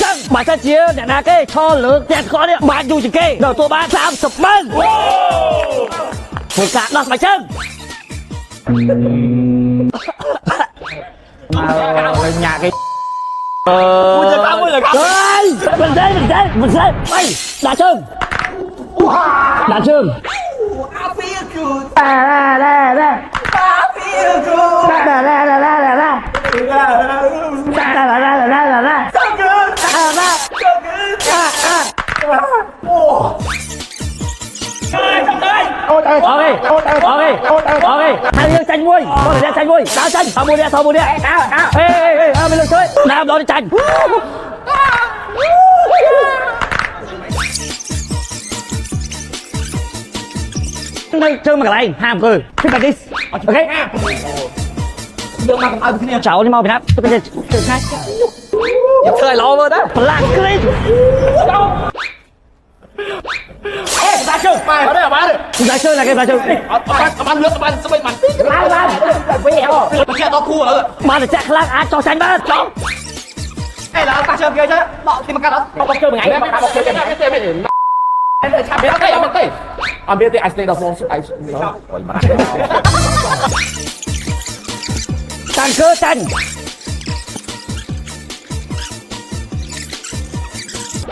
ចឹងបើសិនជាអ្នកណាគេឈរលើតែស្គាល់នេះបានយូរជាងគេដល់ទទួលបាន30ម៉ឺនធ្វើការដោះស្បែកជើងមកញ៉ាគេមួយទៅតាមមួយទៅអើយមិនទេបីដាក់ជើងដាក់ជើងI feel good អូខេហើយយើងចាញ់មួយបងចាញ់មួយដើរចាញ់ថមួយនេះដើរមិនលុយជួយដើរដល់ចាញ់នៅជើងមកកន្លែងហាមអង្គគឺតែនេះអូខេយើងមកកំអើគ្នាចោលនេះមកពីណាទៅគេខាច់យកធ្វើឲ្យល្អមើលទៅប្រឡាក់គ្រីចអេដាក់ជើងអត់ទេអត់បានដាក់ជើងណាគេដាក់ជើងបានលើកបានស្បែកបានបានពីអូបញ្ជាក់ដល់គ្រូឥឡូវបានតែចាក់ខ្លាំងអាចចោះចាញ់បានចោះអេឡើយដាក់ជើងគេទៅបកទីមកកាត់អត់បកជើងមួយថ្ងៃបកជើងគេទេឆាប់ទេអត់ទេអត់មានទេ I stay the phone I ចាញ់គឺចាញ់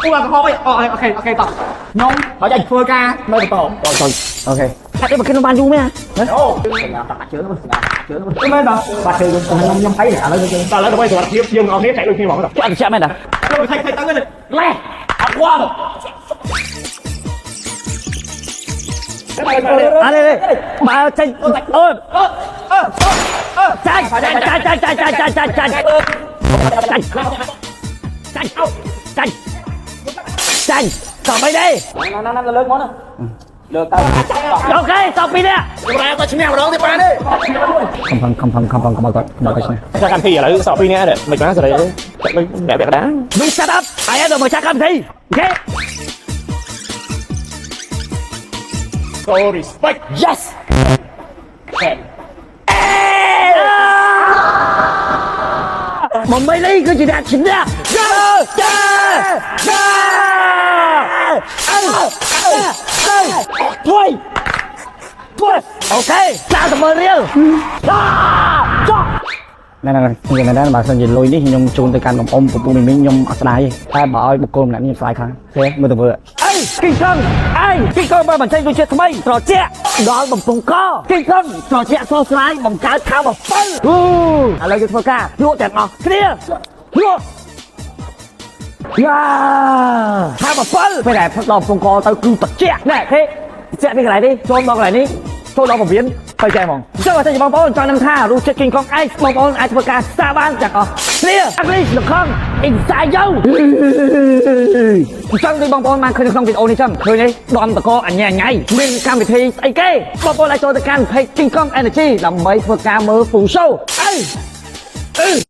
អូមកហោអូខេតោះខ្ញុំហើយចាញ់ធ្វើការនៅបន្តអូខេថាទេមកគិតបានយូរមែនអូដាក់ជើងមិនមែនបាទបាត់ជើងខ្ញុំអីឥឡូវយើងដល់ឥឡូវដើម្បីសុខភាពយើងអស់គ្នាចែកដូចគ្នាហ្មងចាក់មែនតាខ្ញុំថៃទៅលេះអត់វល់អរេបើចេញអូចាញ់តោះបីទេណាលើកមកណាលើកទៅអូខេតោះពីនេះតែក៏ឈ្នះម្ដងទៀតបានទេខំគាត់ដល់ទៅឈ្នះចាក់កម្មវិធីឥឡូវសក់ពីនេះដែរមិនបានសេរីទេបែបកដានោះ shut up អាយដល់មកចាក់កម្មវិធីអូខេSo respect. Yes. Mày lấy cái gì đạt chính ra. Thôi. Ok. Sao tụi mày riêng. Này này bà sao nhìn lôi đi nhung chun tới can ôm của mình nhung ở đây ta bỏ ơi một cơm này như phải không thế mới được vừa kinh không mà mình chơi tôi chơi thay trò chuyện đó bằng phong co kinh không trò chuyện so sánh bằng cái thao bằng phân lấy cái ca lụa đẹp ngọt kia lụa thao bằng phân phải đẹp đòn phong co tao cứ tập chuyện này thế chuyện cái này đi cho nó cái này đi cho nó vào biếnไปใจมองเจ้าว่าจะมองบอลจอยน้ำท่ารู้เช็คกินของไอ้มองบอลไอ้ทำการซาบ้านจากอ๋อเคลียร์อังกฤษหรือข้องอินไซด์เย้าจังที่มองบอลมาเคยในช่องวิดีโอนี้จังเคยในดอมตะโกอันยังไงมีการวิธีไอ้เก้มองบอลไอ้โจตะการเพลงกินของเอเนจีลำไม่ทำการมือฟูโซ่